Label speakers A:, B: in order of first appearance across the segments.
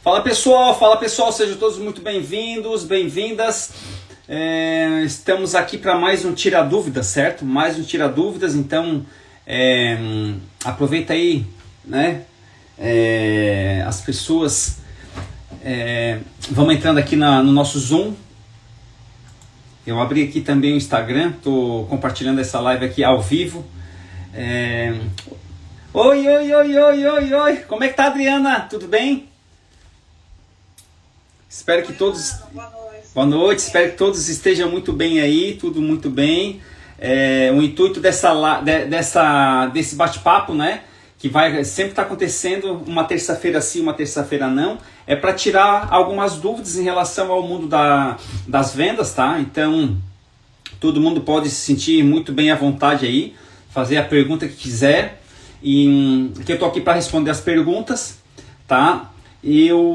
A: Fala pessoal, sejam todos muito bem-vindos, bem-vindas. Estamos aqui para mais um Tira Dúvidas, certo? Mais um Tira Dúvidas, então aproveita aí, né? As pessoas, vamos entrando aqui no nosso Zoom. Eu abri aqui também o Instagram, estou compartilhando essa live aqui ao vivo. Oi, como é que tá, Adriana? Tudo bem? Espero que todos... Boa noite, espero que todos estejam muito bem aí, tudo muito bem. O intuito desse bate-papo, né, que vai sempre estar acontecendo uma terça-feira sim, uma terça-feira não, é para tirar algumas dúvidas em relação ao mundo das vendas, tá? Então, todo mundo pode se sentir muito bem à vontade aí, fazer a pergunta que quiser, e que eu tô aqui para responder as perguntas, tá?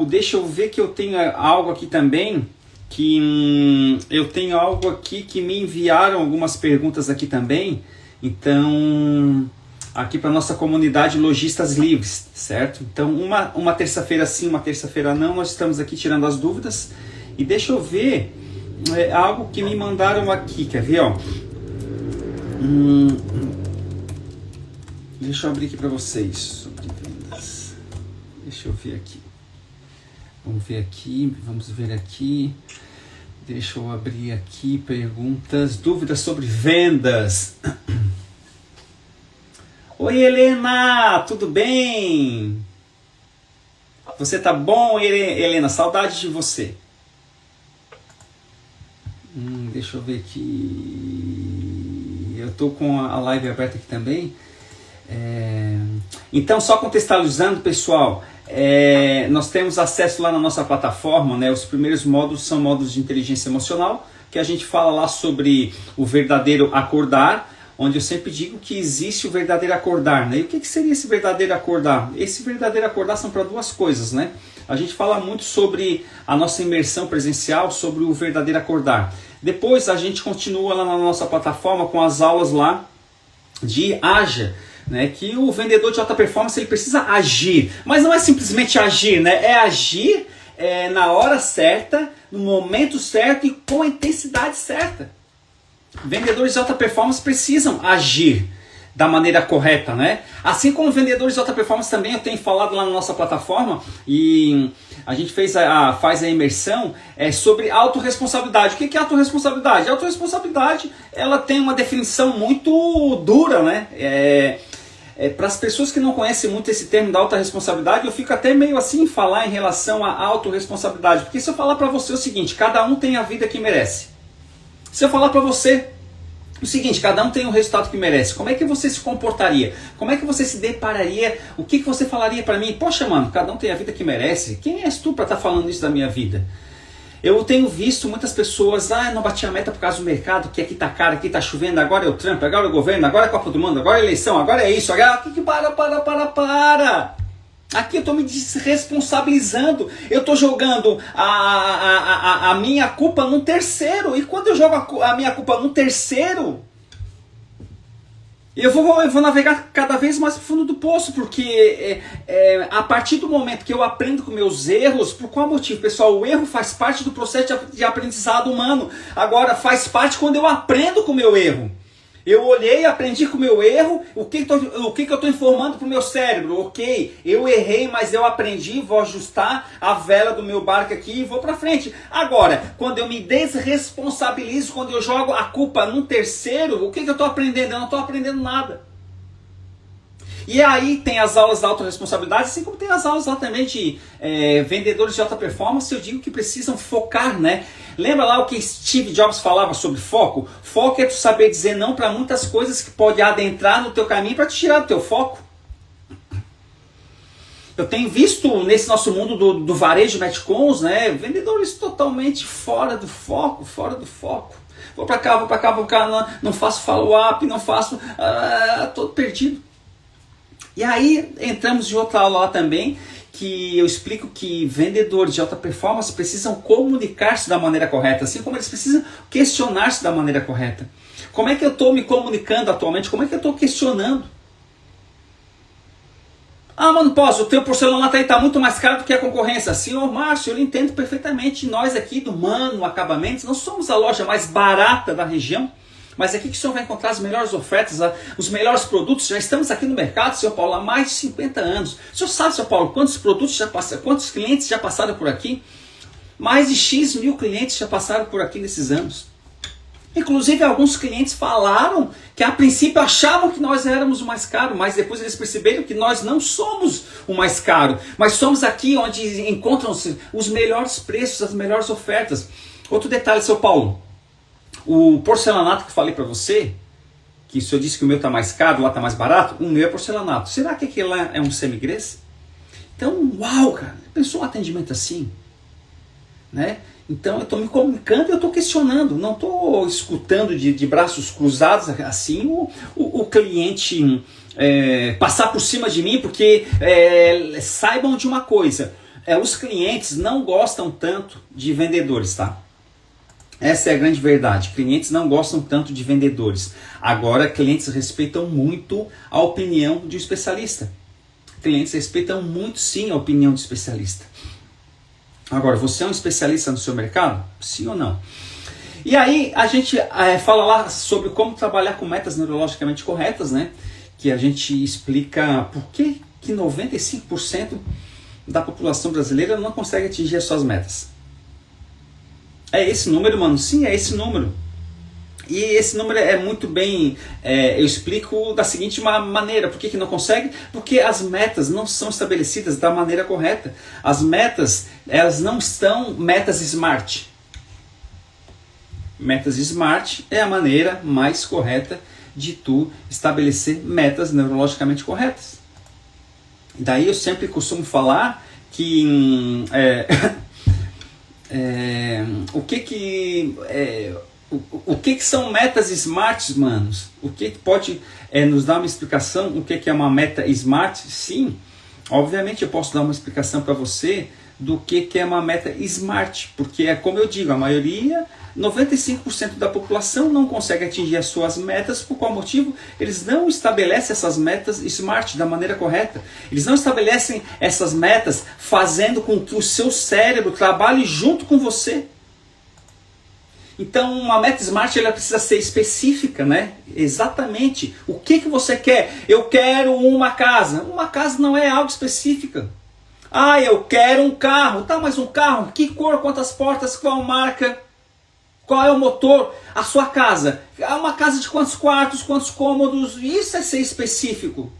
A: Deixa eu ver que eu tenho algo aqui também, eu tenho algo aqui que me enviaram algumas perguntas aqui também, então, aqui para nossa comunidade Lojistas Livres, certo? Então, uma terça-feira sim, uma terça-feira não, nós estamos aqui tirando as dúvidas, e deixa eu ver, algo que me mandaram aqui, quer ver, ó? Deixa eu abrir aqui para vocês, sobre vendas, deixa eu ver aqui. Vamos ver aqui. Deixa eu abrir aqui, perguntas, dúvidas sobre vendas. Oi, Helena, tudo bem? Você tá bom, Helena? Saudade de você. Deixa eu ver aqui. Eu tô com a live aberta aqui também. Então, só contextualizando, pessoal, nós temos acesso lá na nossa plataforma, né? Os primeiros módulos são módulos de inteligência emocional, que a gente fala lá sobre o verdadeiro acordar, onde eu sempre digo que existe o verdadeiro acordar, né? E o que seria esse verdadeiro acordar? Esse verdadeiro acordar são para duas coisas, né? A gente fala muito sobre a nossa imersão presencial, sobre o verdadeiro acordar. Depois a gente continua lá na nossa plataforma com as aulas lá de Haja, né, que o vendedor de alta performance ele precisa agir, mas não é simplesmente agir, né, é agir na hora certa, no momento certo e com a intensidade certa. Vendedores de alta performance precisam agir da maneira correta, né? Assim como vendedores de alta performance também, eu tenho falado lá na nossa plataforma e a gente faz a imersão sobre autorresponsabilidade. O que é autorresponsabilidade? A autorresponsabilidade, ela tem uma definição muito dura, né? Para as pessoas que não conhecem muito esse termo da autorresponsabilidade, eu fico até meio assim em falar em relação à autorresponsabilidade, porque se eu falar para você o seguinte, cada um tem a vida que merece. Se eu falar para você o seguinte, cada um tem o resultado que merece, como é que você se comportaria? Como é que você se depararia? O que você falaria para mim? Poxa, mano, cada um tem a vida que merece. Quem és tu para estar falando isso da minha vida? Eu tenho visto muitas pessoas, não bati a meta por causa do mercado, que aqui tá caro, aqui tá chovendo, agora é o Trump, agora é o governo, agora é a Copa do Mundo, agora é a eleição, agora é isso, agora... Para! Aqui eu estou me desresponsabilizando, eu estou jogando a minha culpa num terceiro, e quando eu jogo a minha culpa num terceiro, eu vou navegar cada vez mais pro fundo do poço, porque a partir do momento que eu aprendo com meus erros, por qual motivo, pessoal? O erro faz parte do processo de aprendizado humano. Agora, faz parte quando eu aprendo com o meu erro. Eu olhei, aprendi com o meu erro, o que eu estou informando para o meu cérebro? Ok, eu errei, mas eu aprendi, vou ajustar a vela do meu barco aqui e vou para frente. Agora, quando eu me desresponsabilizo, quando eu jogo a culpa num terceiro, o que eu estou aprendendo? Eu não estou aprendendo nada. E aí tem as aulas da autorresponsabilidade, assim como tem as aulas lá também de vendedores de alta performance, eu digo que precisam focar, né? Lembra lá o que Steve Jobs falava sobre foco? Foco é tu saber dizer não para muitas coisas que pode adentrar no teu caminho para te tirar do teu foco. Eu tenho visto nesse nosso mundo do varejo Metcons, né, vendedores totalmente fora do foco. Vou para cá, não faço follow-up, não faço... todo perdido. E aí entramos em outra aula lá também, que eu explico que vendedores de alta performance precisam comunicar-se da maneira correta, assim como eles precisam questionar-se da maneira correta. Como é que eu estou me comunicando atualmente? Como é que eu estou questionando? Ah, mano, posso, o teu porcelanato aí tá muito mais caro do que a concorrência. Senhor Márcio, eu entendo perfeitamente. Nós aqui do Mano Acabamentos, não somos a loja mais barata da região, mas aqui que o senhor vai encontrar as melhores ofertas, os melhores produtos. Já estamos aqui no mercado, senhor Paulo, há mais de 50 anos. O senhor sabe, senhor Paulo, quantos produtos já passaram, quantos clientes já passaram por aqui? Mais de X mil clientes já passaram por aqui nesses anos. Inclusive, alguns clientes falaram que a princípio achavam que nós éramos o mais caro, mas depois eles perceberam que nós não somos o mais caro, mas somos aqui onde encontram-se os melhores preços, as melhores ofertas. Outro detalhe, seu Paulo, o porcelanato que eu falei para você, que o senhor disse que o meu está mais caro, lá está mais barato, o meu é porcelanato. Será que aquele lá é um semigrês? Então, uau, cara, pensou um atendimento assim? Né? Então eu estou me comunicando e eu estou questionando, não estou escutando de braços cruzados assim o cliente passar por cima de mim, porque saibam de uma coisa, os clientes não gostam tanto de vendedores, tá? Essa é a grande verdade, clientes não gostam tanto de vendedores. Agora, clientes respeitam muito a opinião de um especialista. Clientes respeitam muito sim a opinião do especialista. Agora, você é um especialista no seu mercado? Sim ou não? E aí a gente fala lá sobre como trabalhar com metas neurologicamente corretas, né? Que a gente explica por que 95% da população brasileira não consegue atingir as suas metas. É esse número, mano? Sim, é esse número. E esse número é muito bem, eu explico da seguinte maneira, por que não consegue? Porque as metas não são estabelecidas da maneira correta. As metas, elas não estão metas smart. Metas smart é a maneira mais correta de tu estabelecer metas neurologicamente corretas. Daí eu sempre costumo falar que o que são metas smarts, manos? O que pode nos dar uma explicação? O que é uma meta smart? Sim, obviamente eu posso dar uma explicação para você do que é uma meta smart, porque é como eu digo, a maioria, 95% da população não consegue atingir as suas metas. Por qual motivo? Eles não estabelecem essas metas smart da maneira correta. Eles não estabelecem essas metas fazendo com que o seu cérebro trabalhe junto com você. Então, uma meta smart ela precisa ser específica, né? Exatamente. O que você quer? Eu quero uma casa. Uma casa não é algo específica. Ah, eu quero um carro. Tá, mas um carro? Que cor? Quantas portas? Qual marca? Qual é o motor? A sua casa? É uma casa de quantos quartos? Quantos cômodos? Isso é ser específico.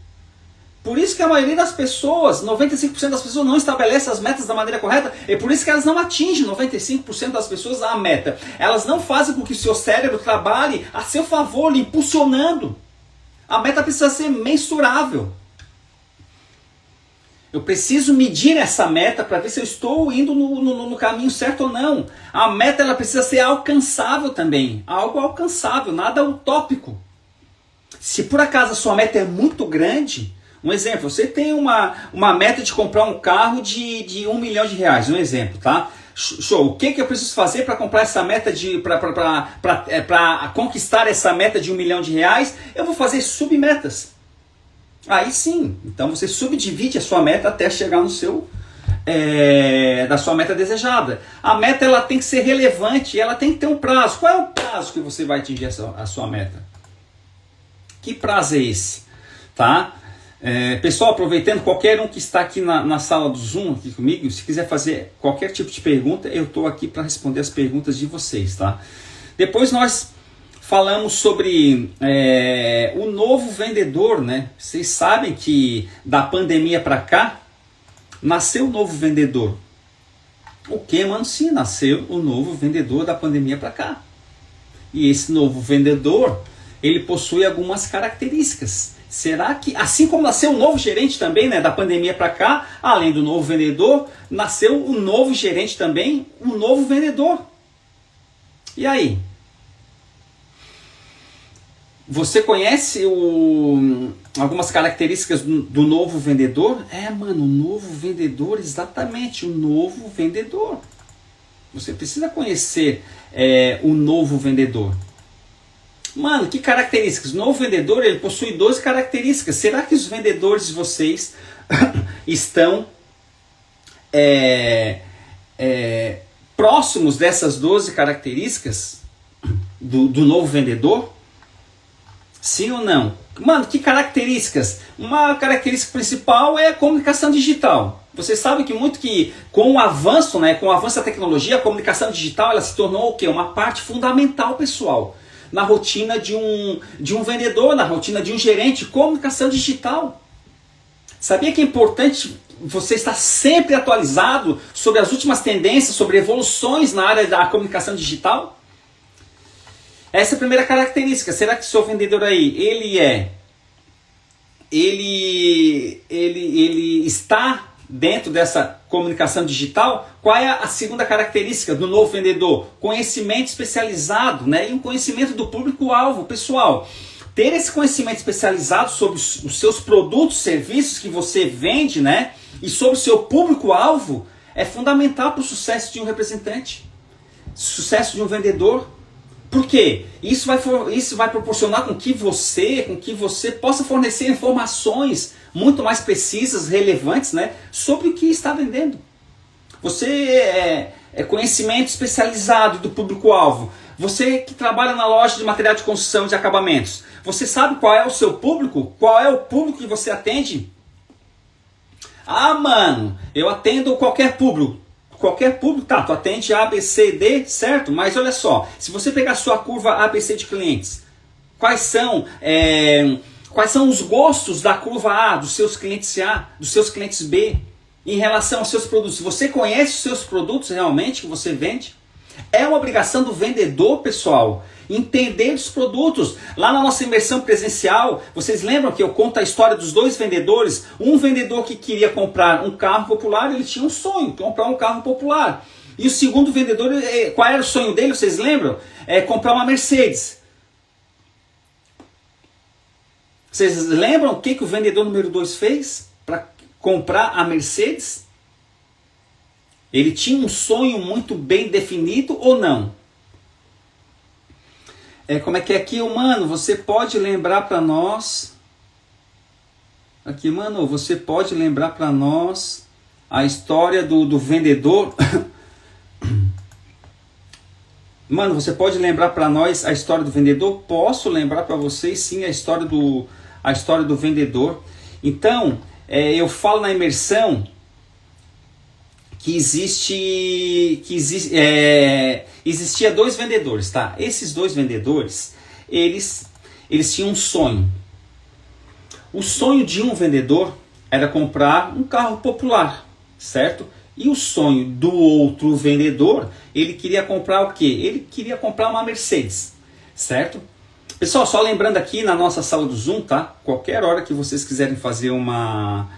A: Por isso que a maioria das pessoas, 95% das pessoas não estabelece as metas da maneira correta, e por isso que elas não atingem 95% das pessoas a meta. Elas não fazem com que o seu cérebro trabalhe a seu favor, lhe impulsionando. A meta precisa ser mensurável. Eu preciso medir essa meta para ver se eu estou indo no caminho certo ou não. A meta ela precisa ser alcançável também. Algo alcançável, nada utópico. Se por acaso a sua meta é muito grande, um exemplo, você tem uma meta de comprar um carro de R$1 milhão, um exemplo, tá? Show, o que eu preciso fazer para comprar essa meta para conquistar essa meta de R$1 milhão? Eu vou fazer submetas. Aí sim, então você subdivide a sua meta até chegar no da sua meta desejada. A meta ela tem que ser relevante, ela tem que ter um prazo. Qual é o prazo que você vai atingir a sua meta? Que prazo é esse? Tá? Pessoal, aproveitando, qualquer um que está aqui na sala do Zoom aqui comigo, se quiser fazer qualquer tipo de pergunta, eu estou aqui para responder as perguntas de vocês, tá? Depois nós falamos sobre o novo vendedor, né? Vocês sabem que da pandemia para cá nasceu o novo vendedor. O que, mano? Sim, nasceu o novo vendedor da pandemia para cá. E esse novo vendedor, ele possui algumas características. Será que, assim como nasceu o novo gerente também, né, da pandemia para cá, além do novo vendedor, nasceu o novo gerente também, um novo vendedor. E aí? Você conhece algumas características do novo vendedor? Mano, o novo vendedor, exatamente, o novo vendedor. Você precisa conhecer o novo vendedor. Mano, que características? O novo vendedor, ele possui 12 características. Será que os vendedores de vocês estão próximos dessas 12 características do novo vendedor? Sim ou não? Mano, que características? Uma característica principal é a comunicação digital. Você sabe que com o avanço, né, com o avanço da tecnologia, a comunicação digital ela se tornou o quê? Uma parte fundamental, pessoal, na rotina de um vendedor, na rotina de um gerente, comunicação digital. Sabia que é importante você estar sempre atualizado sobre as últimas tendências, sobre evoluções na área da comunicação digital? Essa é a primeira característica. Será que o seu vendedor aí, ele está dentro dessa comunicação digital? Qual é a segunda característica do novo vendedor? Conhecimento especializado, né? E um conhecimento do público-alvo. Pessoal, ter esse conhecimento especializado sobre os seus produtos, serviços que você vende, né? E sobre o seu público-alvo é fundamental para o sucesso de um representante, sucesso de um vendedor. Por quê? Isso vai proporcionar com que você possa fornecer informações muito mais precisas, relevantes, né, sobre o que está vendendo. Você é conhecimento especializado do público-alvo. Você que trabalha na loja de material de construção de acabamentos, você sabe qual é o seu público? Qual é o público que você atende? Ah, mano, eu atendo qualquer público. Qualquer público, tá, tu atende A, B, C, D, certo? Mas olha só, se você pegar a sua curva ABC de clientes, quais são os gostos da curva A, dos seus clientes A, dos seus clientes B, em relação aos seus produtos? Você conhece os seus produtos realmente que você vende? É uma obrigação do vendedor, pessoal, entender os produtos. Lá na nossa imersão presencial, vocês lembram que eu conto a história dos dois vendedores? Um vendedor que queria comprar um carro popular, ele tinha um sonho, comprar um carro popular. E o segundo vendedor, qual era o sonho dele, vocês lembram? Comprar uma Mercedes. Vocês lembram o que o vendedor número 2 fez para comprar a Mercedes? Ele tinha um sonho muito bem definido ou não? Como é que é aqui, mano? Você pode lembrar para nós? Aqui, mano, você pode lembrar para nós a história do vendedor? Mano, você pode lembrar para nós a história do vendedor? Posso lembrar para vocês, sim, a história do vendedor. Então, eu falo na imersão que existia dois vendedores, tá? Esses dois vendedores, eles tinham um sonho. O sonho de um vendedor era comprar um carro popular, certo? E o sonho do outro vendedor, ele queria comprar o quê? Ele queria comprar uma Mercedes, certo? Pessoal, só lembrando aqui na nossa sala do Zoom, tá? Qualquer hora que vocês quiserem fazer uma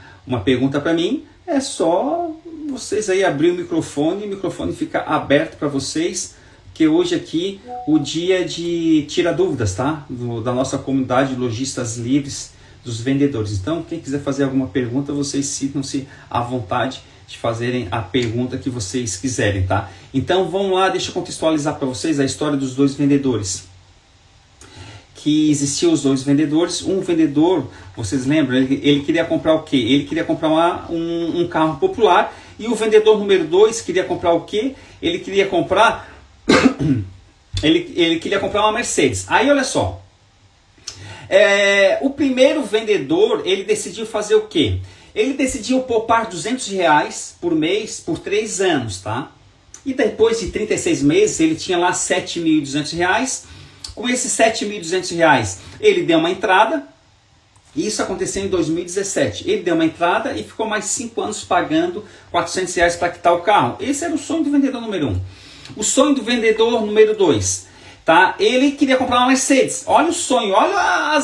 A: pergunta para mim, é só vocês aí abrir o microfone fica aberto para vocês, que hoje aqui o dia de tira dúvidas, tá? Da nossa comunidade de lojistas livres dos vendedores. Então, quem quiser fazer alguma pergunta, vocês sintam-se à vontade de fazerem a pergunta que vocês quiserem, tá? Então, vamos lá, deixa eu contextualizar para vocês a história dos dois vendedores. Que existiam os dois vendedores. Um vendedor, vocês lembram, ele queria comprar o quê? Ele queria comprar um carro popular. E o vendedor número 2 queria comprar o quê? Ele queria comprar ele queria comprar uma Mercedes. Aí olha só, o primeiro vendedor, ele decidiu fazer o quê? Ele decidiu poupar R$200 por mês por 3 anos, tá? E depois de 36 meses, ele tinha lá R$7.200. Com esses R$7.200, ele deu uma entrada. Isso aconteceu em 2017. Ele deu uma entrada e ficou mais 5 anos pagando R$400 para quitar o carro. Esse era o sonho do vendedor número 1. O sonho do vendedor número 2. Tá? Ele queria comprar uma Mercedes. Olha o sonho, olha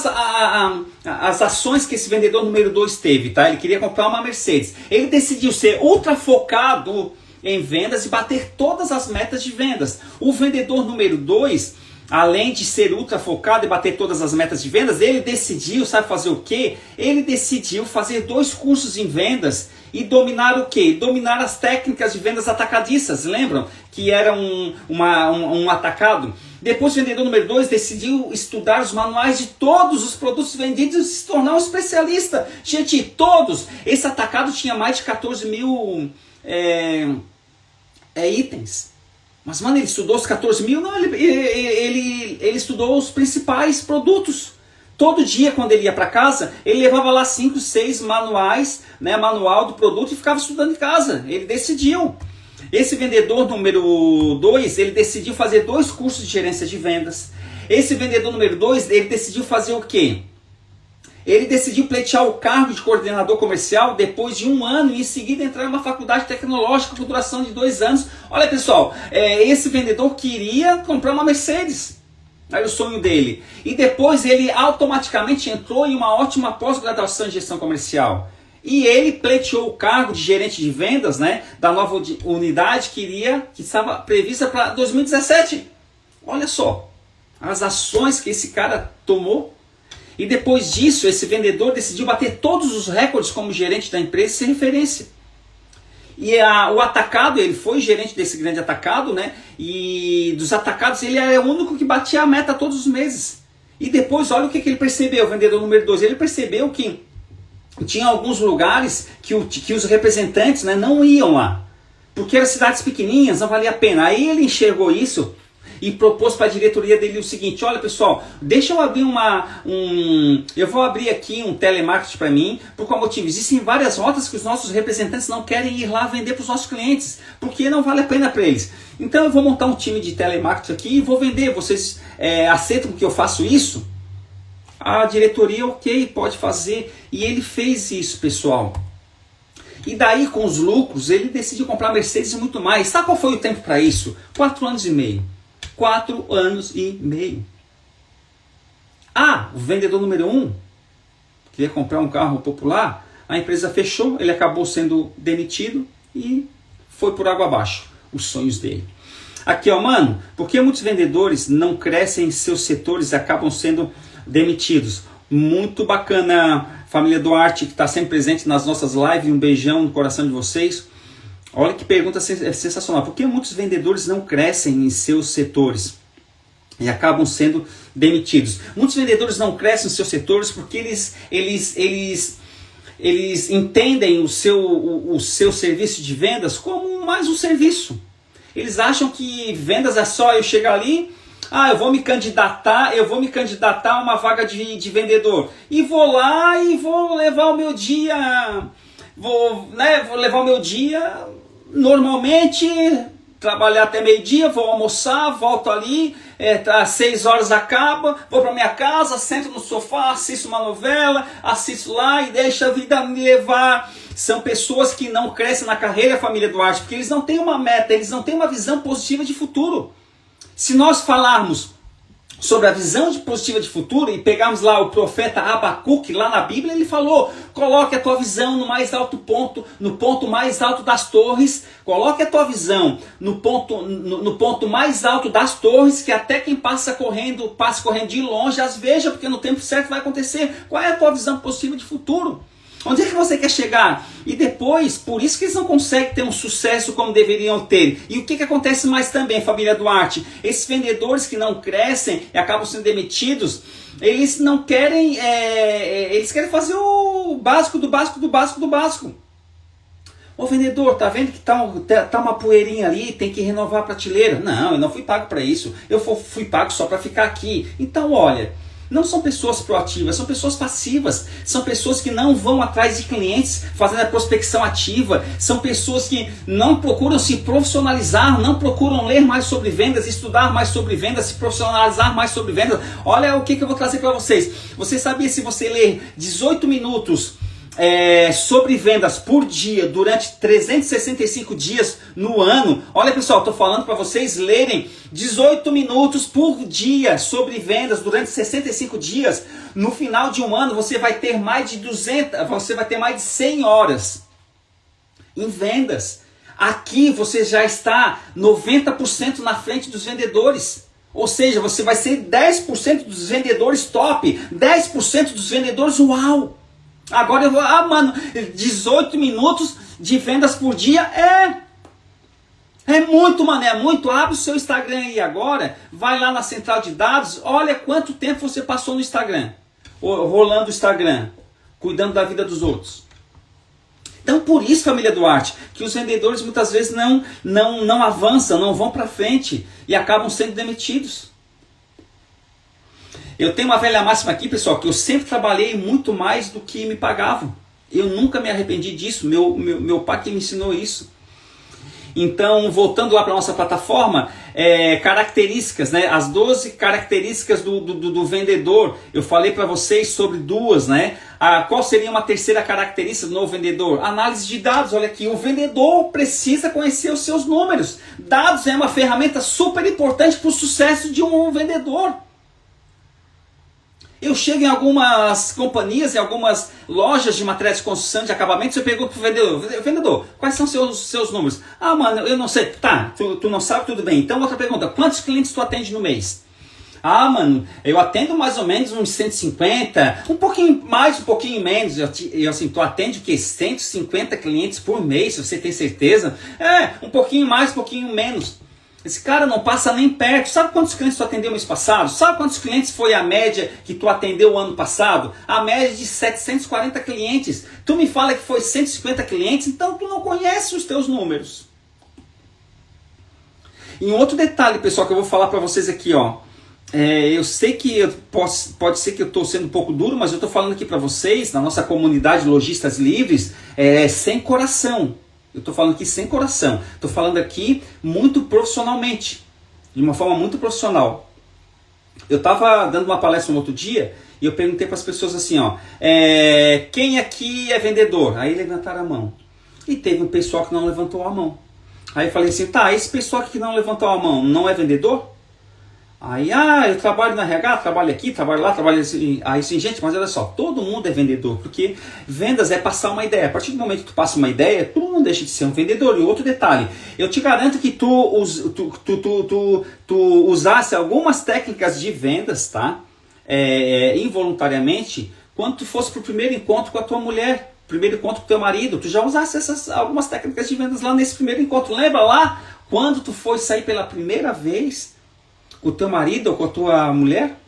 A: as ações que esse vendedor número 2 teve. Tá? Ele queria comprar uma Mercedes. Ele decidiu ser ultra focado em vendas e bater todas as metas de vendas. O vendedor número 2... além de ser ultra focado e bater todas as metas de vendas, ele decidiu, sabe fazer o quê? Ele decidiu fazer 2 cursos em vendas e dominar o quê? Dominar as técnicas de vendas atacadistas, lembram? Que era um atacado. Depois o vendedor número 2 decidiu estudar os manuais de todos os produtos vendidos e se tornar um especialista. Gente, todos. Esse atacado tinha mais de 14 mil itens. Mas, mano, ele estudou os 14 mil? Não, ele estudou os principais produtos. Todo dia, quando ele ia para casa, ele levava lá 5, 6 manuais, né, manual do produto, e ficava estudando em casa. Ele decidiu. Esse vendedor número 2, ele decidiu fazer 2 cursos de gerência de vendas. Esse vendedor número 2, ele decidiu fazer o quê? Ele decidiu pleitear o cargo de coordenador comercial depois de 1 ano e em seguida entrar em uma faculdade tecnológica por duração de 2 anos. Olha, pessoal, esse vendedor queria comprar uma Mercedes. Aí o sonho dele. E depois ele automaticamente entrou em uma ótima pós-graduação em gestão comercial. E ele pleiteou o cargo de gerente de vendas, né, da nova unidade que estava prevista para 2017. Olha só as ações que esse cara tomou. E depois disso, esse vendedor decidiu bater todos os recordes como gerente da empresa sem referência. E o atacado, ele foi gerente desse grande atacado, né? E dos atacados, ele era o único que batia a meta todos os meses. E depois, olha o que ele percebeu, o vendedor número 2. Ele percebeu que tinha alguns lugares que os representantes, né, não iam lá. Porque eram cidades pequenininhas, não valia a pena. Aí ele enxergou isso e propôs para a diretoria dele o seguinte: olha, pessoal, deixa eu abrir eu vou abrir aqui um telemarketing para mim. Por qual motivo? Existem várias rotas que os nossos representantes não querem ir lá vender para os nossos clientes, porque não vale a pena para eles. Então eu vou montar um time de telemarketing aqui e vou vender. Vocês aceitam que eu faça isso? A diretoria, ok, pode fazer. E ele fez isso, pessoal. E daí, com os lucros, ele decidiu comprar Mercedes e muito mais. Sabe qual foi o tempo para isso? 4 anos e meio. 4 anos e meio. O vendedor número 1 queria comprar um carro popular, a empresa fechou, ele acabou sendo demitido e foi por água abaixo os sonhos dele. Aqui, ó, mano, por que muitos vendedores não crescem em seus setores e acabam sendo demitidos? Muito bacana, família Duarte, que está sempre presente nas nossas lives. Um beijão no coração de vocês. Olha que pergunta sensacional. Por que muitos vendedores não crescem em seus setores e acabam sendo demitidos? Muitos vendedores não crescem em seus setores porque eles entendem o seu serviço de vendas como mais um serviço. Eles acham que vendas é só eu chegar ali, eu vou me candidatar a uma vaga de vendedor. E vou lá e vou levar o meu dia, vou levar o meu dia normalmente, trabalhar até meio-dia, vou almoçar, volto ali, às 6 horas acaba, vou para minha casa, sento no sofá, assisto uma novela, assisto lá e deixo a vida me levar. São pessoas que não crescem na carreira, família Duarte, porque eles não têm uma meta, eles não têm uma visão positiva de futuro. Se nós falarmos sobre a visão positiva de futuro e pegarmos lá o profeta Abacuque, lá na Bíblia, ele falou: coloque a tua visão no mais alto ponto, no ponto mais alto das torres, coloque a tua visão no ponto mais alto das torres, que até quem passe correndo de longe as veja, porque no tempo certo vai acontecer. Qual é a tua visão positiva de futuro? Onde é que você quer chegar? E depois, por isso que eles não conseguem ter um sucesso como deveriam ter. E o que acontece mais também, família Duarte? Esses vendedores que não crescem e acabam sendo demitidos, eles não querem, eles querem fazer o básico do básico do básico do básico. Ô vendedor, tá vendo que tá uma poeirinha ali, tem que renovar a prateleira? Não, eu não fui pago para isso. Eu fui pago só para ficar aqui. Então, olha, não são pessoas proativas, são pessoas passivas, são pessoas que não vão atrás de clientes fazendo a prospecção ativa, são pessoas que não procuram se profissionalizar, não procuram ler mais sobre vendas, estudar mais sobre vendas, se profissionalizar mais sobre vendas. Olha o que eu vou trazer para vocês. Você sabia, se você ler 18 minutos sobre vendas por dia durante 365 dias no ano, olha pessoal, estou falando para vocês lerem 18 minutos por dia sobre vendas durante 65 dias, no final de um ano você vai ter mais de 100 horas em vendas. Aqui você já está 90% na frente dos vendedores. Ou seja, você vai ser 10% dos vendedores top, 10% dos vendedores uau. Agora eu vou, 18 minutos de vendas por dia É muito, mané, é muito. Abre o seu Instagram aí agora, vai lá na central de dados, olha quanto tempo você passou no Instagram, rolando o Instagram, cuidando da vida dos outros. Então, por isso, família Duarte, que os vendedores muitas vezes não avançam, não vão para frente e acabam sendo demitidos. Eu tenho uma velha máxima aqui, pessoal, que eu sempre trabalhei muito mais do que me pagavam. Eu nunca me arrependi disso, meu pai que me ensinou isso. Então, voltando lá para a nossa plataforma, características, né? As 12 características do vendedor. Eu falei para vocês sobre duas, né? Qual seria uma terceira característica do novo vendedor? Análise de dados. Olha aqui, o vendedor precisa conhecer os seus números. Dados é uma ferramenta super importante para o sucesso de um vendedor. Eu chego em algumas companhias, em algumas lojas de materiais de construção, de acabamentos, eu pergunto pro vendedor, quais são seus números? Ah, mano, eu não sei. Tá, tu não sabe, tudo bem. Então, outra pergunta, quantos clientes tu atende no mês? Ah, mano, eu atendo mais ou menos uns 150, um pouquinho mais, um pouquinho menos. Eu assim, tu atende o quê? 150 clientes por mês, se você tem certeza? Um pouquinho mais, um pouquinho menos. Esse cara não passa nem perto. Sabe quantos clientes tu atendeu mês passado? Sabe quantos clientes foi a média que tu atendeu o ano passado? A média de 740 clientes. Tu me fala que foi 150 clientes, então tu não conhece os teus números. E um outro detalhe, pessoal, que eu vou falar para vocês aqui, ó. Eu sei que pode ser que eu estou sendo um pouco duro, mas eu estou falando aqui para vocês, na nossa comunidade Lojistas Livres, sem coração. Eu estou falando aqui sem coração. Estou falando aqui muito profissionalmente. De uma forma muito profissional. Eu estava dando uma palestra no outro dia e eu perguntei para as pessoas assim, ó. Quem aqui é vendedor? Aí levantaram a mão. E teve um pessoal que não levantou a mão. Aí eu falei assim, tá, esse pessoal que não levantou a mão não é vendedor? Aí, eu trabalho na RH, trabalho aqui, trabalho lá, trabalho assim. Aí sim, gente, mas olha só, todo mundo é vendedor, porque vendas é passar uma ideia. A partir do momento que tu passa uma ideia, tu não deixa de ser um vendedor. E outro detalhe, eu te garanto que tu usasse algumas técnicas de vendas, tá? Involuntariamente, quando tu fosse pro primeiro encontro com a tua mulher, primeiro encontro com o teu marido, tu já usasse algumas técnicas de vendas lá nesse primeiro encontro. Lembra lá, quando tu foi sair pela primeira vez com o teu marido ou com a tua mulher?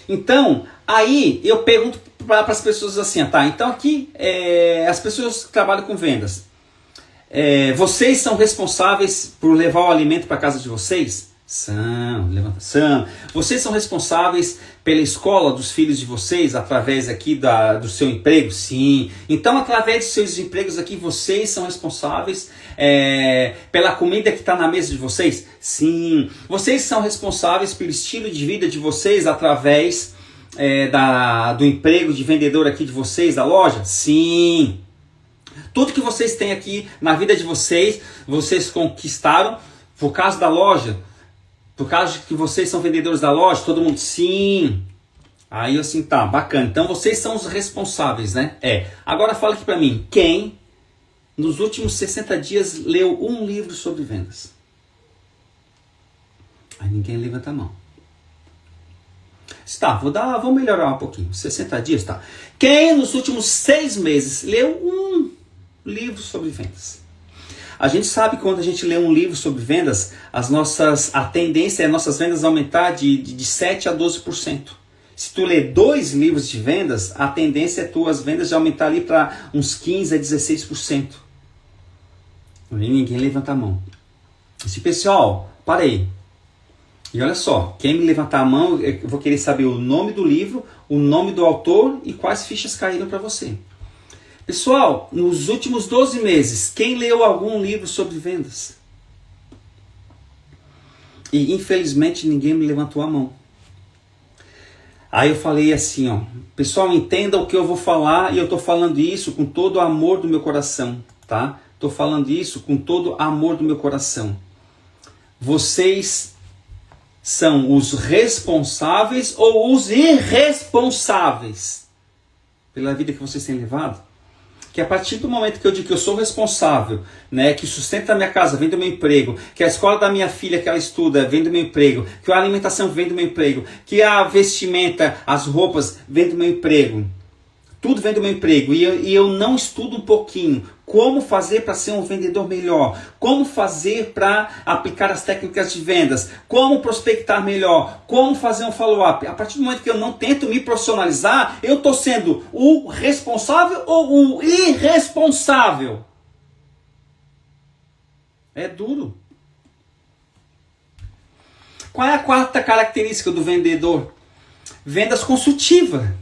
A: Então, aí eu pergunto para as pessoas assim, tá? Então aqui, as pessoas que trabalham com vendas, vocês são responsáveis por levar o alimento para casa de vocês? São. Vocês são responsáveis pela escola dos filhos de vocês através aqui do seu emprego? Sim. Então, através dos seus empregos aqui, vocês são responsáveis pela comida que está na mesa de vocês? Sim. Vocês são responsáveis pelo estilo de vida de vocês através do emprego de vendedor aqui de vocês, da loja? Sim. Tudo que vocês têm aqui na vida de vocês, vocês conquistaram por causa da loja? Por causa de que vocês são vendedores da loja? Todo mundo, sim. Aí assim, tá, bacana. Então vocês são os responsáveis, né? Agora fala aqui pra mim, quem nos últimos 60 dias leu um livro sobre vendas? Aí ninguém levanta a mão. Tá, vou melhorar um pouquinho. 60 dias, tá. Quem nos últimos 6 meses leu um livro sobre vendas? A gente sabe que quando a gente lê um livro sobre vendas, a tendência é nossas vendas aumentar de 7 a 12%. Se tu lê 2 livros de vendas, a tendência é tuas vendas de aumentar ali para uns 15 a 16%. Ninguém levanta a mão. Esse pessoal, para aí. E olha só, quem me levantar a mão, eu vou querer saber o nome do livro, o nome do autor e quais fichas caíram para você. Pessoal, nos últimos 12 meses, quem leu algum livro sobre vendas? E infelizmente ninguém me levantou a mão. Aí eu falei assim, ó, pessoal, entenda o que eu vou falar e eu estou falando isso com todo o amor do meu coração, tá? Estou falando isso com todo o amor do meu coração. Vocês são os responsáveis ou os irresponsáveis pela vida que vocês têm levado? Que a partir do momento que eu digo que eu sou responsável, né, que sustenta a minha casa, vem do meu emprego, que a escola da minha filha que ela estuda vem do meu emprego, que a alimentação vem do meu emprego, que a vestimenta, as roupas vem do meu emprego, tudo vem do meu emprego e eu não estudo um pouquinho como fazer para ser um vendedor melhor, como fazer para aplicar as técnicas de vendas, como prospectar melhor, como fazer um follow-up. A partir do momento que eu não tento me profissionalizar, eu estou sendo o responsável ou o irresponsável? É duro. Qual é a quarta característica do vendedor? Vendas consultiva.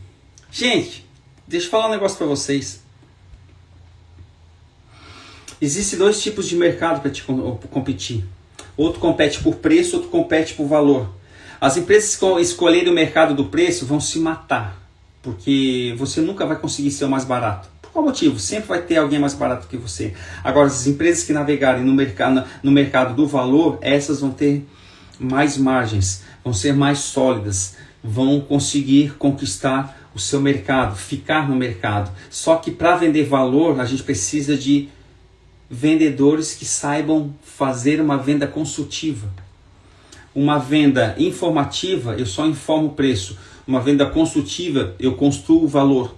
A: Gente, deixa eu falar um negócio para vocês. Existem dois tipos de mercado para te competir. Outro compete por preço, outro compete por valor. As empresas que escolherem o mercado do preço vão se matar, porque você nunca vai conseguir ser o mais barato. Por qual motivo? Sempre vai ter alguém mais barato que você. Agora, as empresas que navegarem no mercado do valor, essas vão ter mais margens, vão ser mais sólidas, vão conseguir conquistar o seu mercado, ficar no mercado. Só que para vender valor, a gente precisa de vendedores que saibam fazer uma venda consultiva. Uma venda informativa, eu só informo o preço. Uma venda consultiva, eu construo o valor.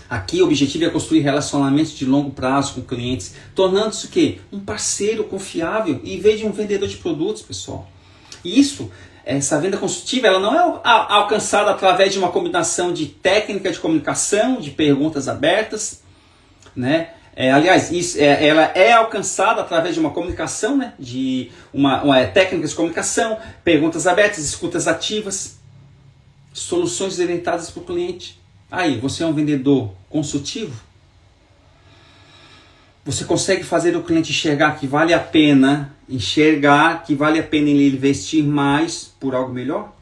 A: Aqui o objetivo é construir relacionamentos de longo prazo com clientes, tornando-se o quê? Um parceiro confiável, em vez de um vendedor de produtos, pessoal. E essa venda consultiva, ela não é alcançada através de uma combinação de técnica de comunicação, de perguntas abertas, né? Ela é alcançada através de uma comunicação, né? De técnicas de comunicação, perguntas abertas, escutas ativas, soluções orientadas para o cliente. Aí, você é um vendedor consultivo? Você consegue fazer o cliente enxergar que vale a pena ele investir mais por algo melhor?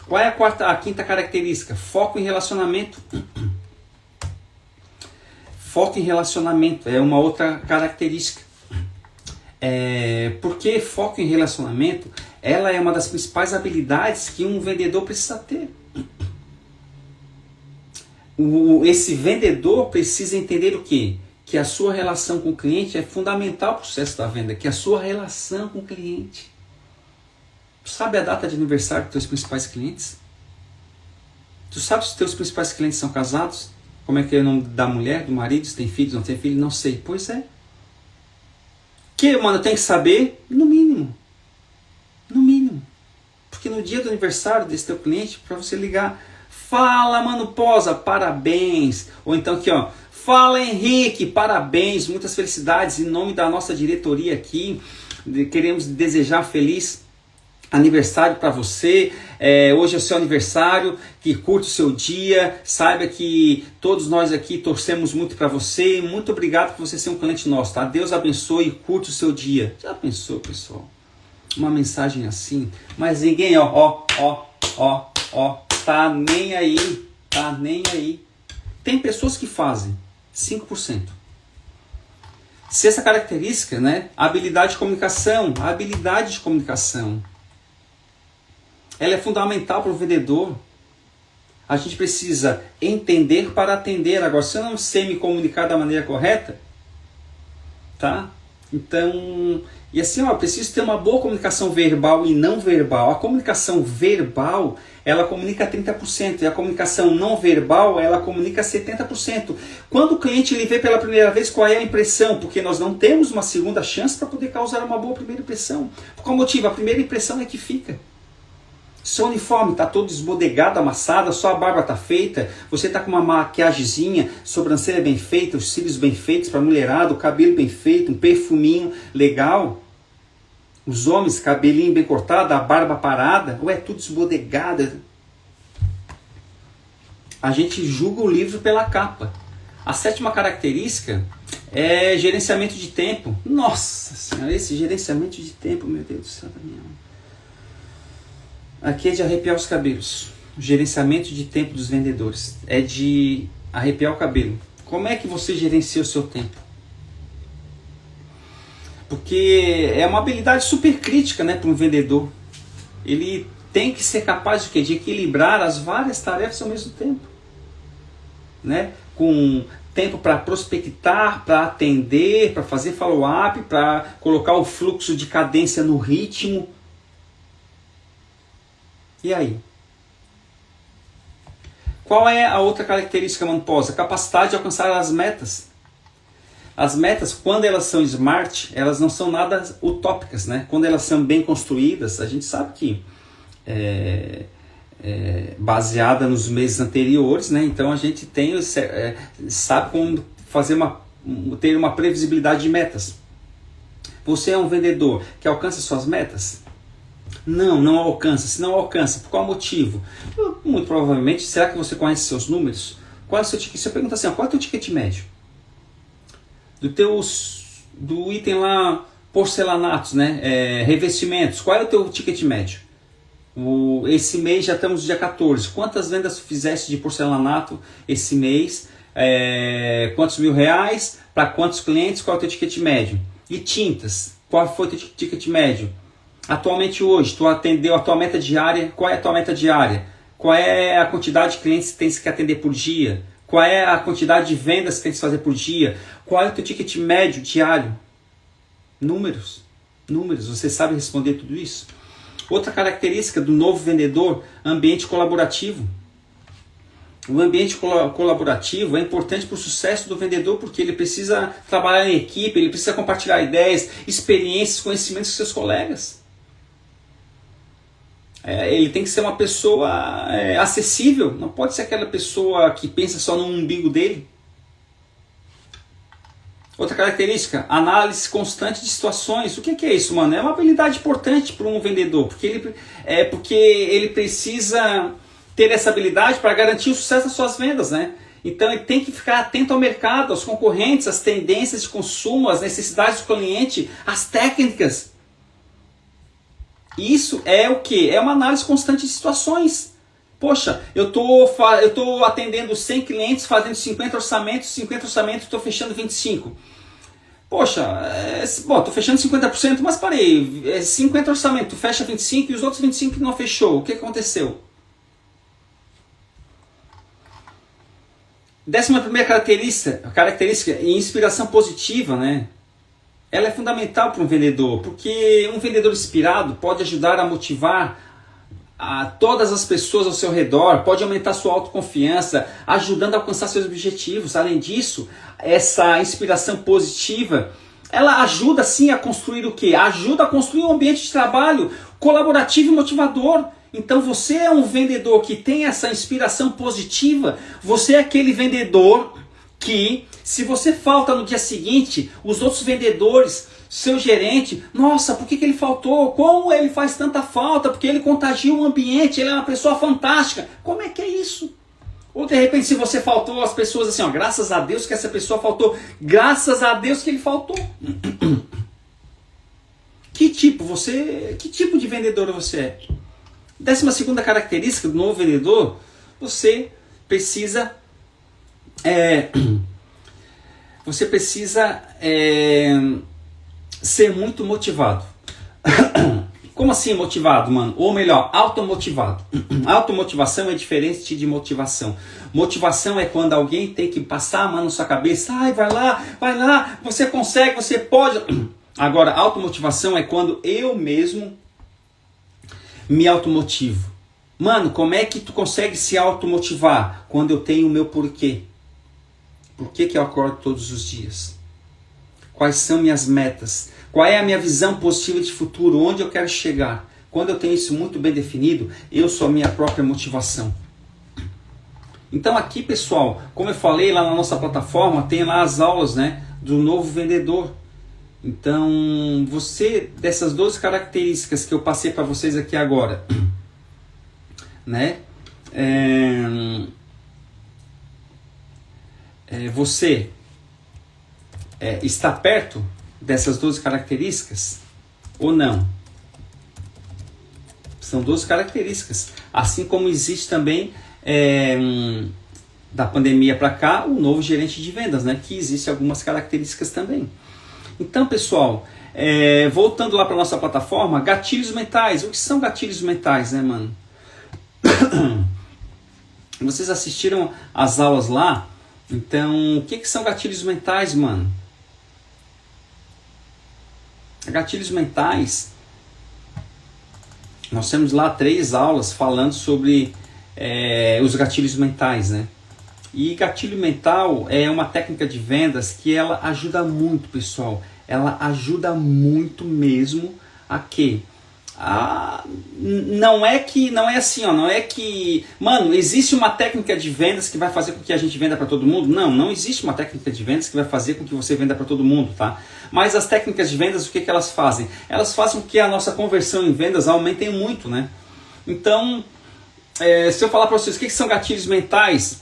A: Qual é a quinta característica? Foco em relacionamento. Foco em relacionamento é uma outra característica. Porque foco em relacionamento, ela é uma das principais habilidades que um vendedor precisa ter. Esse vendedor precisa entender o quê? Que a sua relação com o cliente é fundamental para o sucesso da venda, que a sua relação com o cliente. Tu sabe a data de aniversário dos teus principais clientes? Tu sabe se os teus principais clientes são casados? Como é que é o nome da mulher, do marido, se tem filhos, não tem filhos? Não sei. Pois é. Mano, tem que saber, no mínimo. No mínimo. Porque no dia do aniversário desse teu cliente, para você ligar, fala, mano, Posa, parabéns. Ou então aqui, ó, fala, Henrique, parabéns, muitas felicidades. Em nome da nossa diretoria aqui, queremos desejar feliz aniversário para você. Hoje é o seu aniversário, que curte o seu dia. Saiba que todos nós aqui torcemos muito para você. Muito obrigado por você ser um cliente nosso, tá? Deus abençoe e curte o seu dia. Já pensou, pessoal? Uma mensagem assim, mas ninguém, tá nem aí. Tem pessoas que fazem 5%. Se essa característica, né, habilidade de comunicação, ela é fundamental para o vendedor. A gente precisa entender para atender. Agora, se eu não sei me comunicar da maneira correta, tá? Então, e assim, eu preciso ter uma boa comunicação verbal e não verbal. A comunicação verbal, ela comunica 30%, e a comunicação não verbal, ela comunica 70%. Quando o cliente ele vê pela primeira vez, qual é a impressão? Porque nós não temos uma segunda chance para poder causar uma boa primeira impressão. Por qual motivo? A primeira impressão é que fica. Seu uniforme está todo desbodegado, amassado, só a barba está feita, você está com uma maquiagemzinha, sobrancelha bem feita, os cílios bem feitos para mulherada, o cabelo bem feito, um perfuminho legal. Os homens, cabelinho bem cortado, a barba parada, ou é tudo desbodegado. A gente julga o livro pela capa. A sétima característica é gerenciamento de tempo. Nossa Senhora, esse gerenciamento de tempo, meu Deus do céu da minha alma. Aqui é de arrepiar os cabelos. O gerenciamento de tempo dos vendedores é de arrepiar o cabelo. Como é que você gerencia o seu tempo? Porque é uma habilidade super crítica, né, para um vendedor. Ele tem que ser capaz de quê? De equilibrar as várias tarefas ao mesmo tempo, né? Com tempo para prospectar, para atender, para fazer follow-up, para colocar o fluxo de cadência no ritmo. E aí? Qual é a outra característica, mano, pós? A capacidade de alcançar as metas. As metas, quando elas são smart, elas não são nada utópicas, né? Quando elas são bem construídas, a gente sabe que baseada nos meses anteriores, né? Então a gente tem, sabe como fazer ter uma previsibilidade de metas. Você é um vendedor que alcança suas metas? Não alcança. Se não alcança, por qual motivo? Muito provavelmente, será que você conhece seus números? Qual é o seu ticket? Você pergunta assim, qual é o teu ticket médio? Do item lá, porcelanatos, né? Revestimentos, qual é o teu ticket médio? Esse mês já estamos no dia 14. Quantas vendas tu fizeste de porcelanato esse mês? Quantos mil reais? Para quantos clientes? Qual é o teu ticket médio? E tintas, qual foi o teu ticket médio? Atualmente hoje, tu atendeu a tua meta diária? Qual é a tua meta diária? Qual é a quantidade de clientes que tens que atender por dia? Qual é a quantidade de vendas que tens que fazer por dia? Qual é o teu ticket médio diário? Números. Você sabe responder tudo isso? Outra característica do novo vendedor, ambiente colaborativo. O ambiente colaborativo é importante para o sucesso do vendedor porque ele precisa trabalhar em equipe, ele precisa compartilhar ideias, experiências, conhecimentos com seus colegas. Ele tem que ser uma pessoa acessível, não pode ser aquela pessoa que pensa só no umbigo dele. Outra característica, análise constante de situações. O que é isso, mano? É uma habilidade importante para um vendedor, porque ele precisa ter essa habilidade para garantir o sucesso das suas vendas, né? Então ele tem que ficar atento ao mercado, aos concorrentes, às tendências de consumo, às necessidades do cliente, às técnicas. Isso é o quê? É uma análise constante de situações. Poxa, eu tô atendendo 100 clientes, fazendo 50 orçamentos, estou fechando 25. Poxa, tô fechando 50%, mas parei, 50 orçamentos, tu fecha 25 e os outros 25 não fechou. O que aconteceu? 11ª característica, inspiração positiva, né? Ela é fundamental para um vendedor, porque um vendedor inspirado pode ajudar a motivar a todas as pessoas ao seu redor, pode aumentar sua autoconfiança, ajudando a alcançar seus objetivos. Além disso, essa inspiração positiva, ela ajuda sim a construir o quê? Ajuda a construir um ambiente de trabalho colaborativo e motivador. Então você é um vendedor que tem essa inspiração positiva, você é aquele vendedor que, se você falta no dia seguinte, os outros vendedores, seu gerente, nossa, por que ele faltou? Como ele faz tanta falta? Porque ele contagia o ambiente, ele é uma pessoa fantástica. Como é que é isso? Ou de repente, se você faltou, as pessoas assim, graças a Deus que essa pessoa faltou, graças a Deus que ele faltou. Que tipo de vendedor você é? 12ª característica do novo vendedor, você precisa ser muito motivado. Como assim motivado, mano? Ou melhor, automotivado. Automotivação é diferente de motivação. Motivação é quando alguém tem que passar a mão na sua cabeça. Ai, vai lá, você consegue, você pode. Agora, automotivação é quando eu mesmo me automotivo. Mano, como é que tu consegue se automotivar? Quando eu tenho o meu porquê. Por que eu acordo todos os dias? Quais são minhas metas? Qual é a minha visão positiva de futuro? Onde eu quero chegar? Quando eu tenho isso muito bem definido, eu sou a minha própria motivação. Então aqui, pessoal, como eu falei lá na nossa plataforma, tem lá as aulas, né, do novo vendedor. Então, dessas 12 características que eu passei para vocês aqui agora, né, você está perto dessas 12 características ou não? São 12 características. Assim como existe também, da pandemia para cá, o novo gerente de vendas, né? Que existe algumas características também. Então, pessoal, voltando lá para nossa plataforma, gatilhos mentais. O que são gatilhos mentais, né, mano? Vocês assistiram às aulas lá? Então, o que são gatilhos mentais, mano? Gatilhos mentais, nós temos lá 3 aulas falando sobre os gatilhos mentais, né? E gatilho mental é uma técnica de vendas que ela ajuda muito, pessoal. Ela ajuda muito mesmo a quê? Não é assim, ó, não é que, mano, existe uma técnica de vendas que vai fazer com que a gente venda para todo mundo? Não existe uma técnica de vendas que vai fazer com que você venda para todo mundo, tá? Mas as técnicas de vendas, o que elas fazem? Elas fazem com que a nossa conversão em vendas aumente muito, né? Então, se eu falar para vocês o que são gatilhos mentais,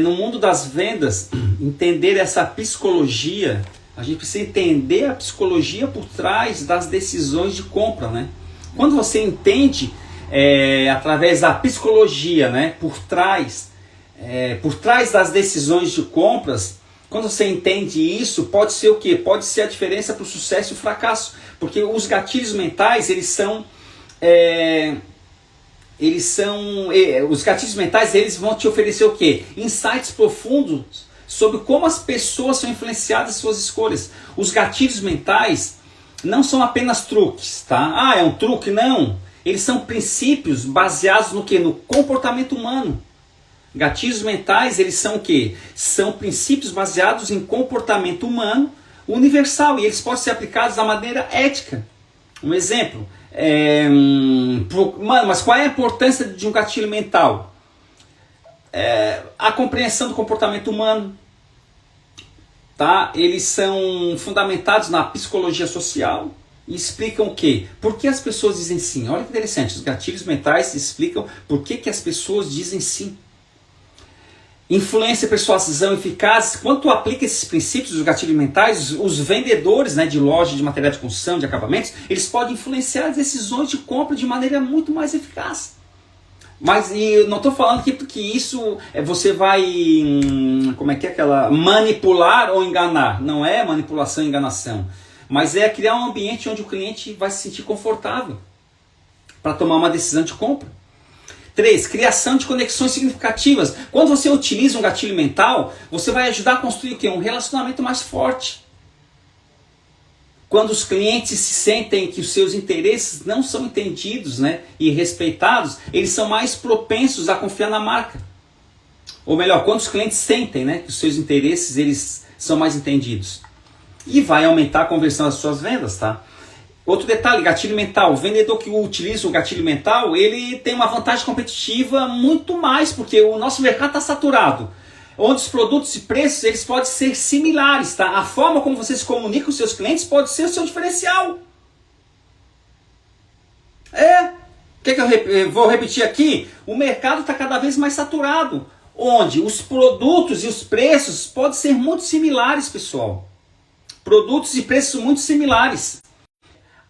A: no mundo das vendas, entender essa psicologia. A gente precisa entender a psicologia por trás das decisões de compra, né? Quando você entende através da psicologia, né, por trás das decisões de compras, quando você entende isso, pode ser o quê? Pode ser a diferença para o sucesso e o fracasso. Porque os gatilhos mentais, os gatilhos mentais, eles vão te oferecer o quê? Insights profundos sobre como as pessoas são influenciadas em suas escolhas. Os gatilhos mentais não são apenas truques, tá? É um truque? Não. Eles são princípios baseados no quê? No comportamento humano. Gatilhos mentais, eles são o quê? São princípios baseados em comportamento humano universal, e eles podem ser aplicados da maneira ética. Um exemplo, mas qual é a importância de um gatilho mental? A compreensão do comportamento humano, tá? Eles são fundamentados na psicologia social e explicam o quê? Por que as pessoas dizem sim? Olha que interessante, os gatilhos mentais explicam por que as pessoas dizem sim. Influência, persuasão eficaz. Quando tu aplica esses princípios dos gatilhos mentais, os vendedores, né, de loja de material de construção, de acabamentos, eles podem influenciar as decisões de compra de maneira muito mais eficaz. Mas eu não estou falando aqui porque isso você vai, manipular ou enganar. Não é manipulação e enganação. Mas é criar um ambiente onde o cliente vai se sentir confortável para tomar uma decisão de compra. 3. Criação de conexões significativas. Quando você utiliza um gatilho mental, você vai ajudar a construir o quê? Um relacionamento mais forte. Quando os clientes se sentem que os seus interesses não são entendidos, né, e respeitados, eles são mais propensos a confiar na marca. Ou melhor, quando os clientes sentem, né, que os seus interesses eles são mais entendidos. E vai aumentar a conversão das suas vendas, tá? Outro detalhe, gatilho mental. O vendedor que utiliza o gatilho mental, ele tem uma vantagem competitiva muito mais, porque o nosso mercado está saturado. Onde os produtos e preços eles podem ser similares, tá? A forma como você se comunica com os seus clientes pode ser o seu diferencial. Quer que eu vou repetir aqui? O mercado está cada vez mais saturado, onde os produtos e os preços podem ser muito similares, pessoal. Produtos e preços muito similares.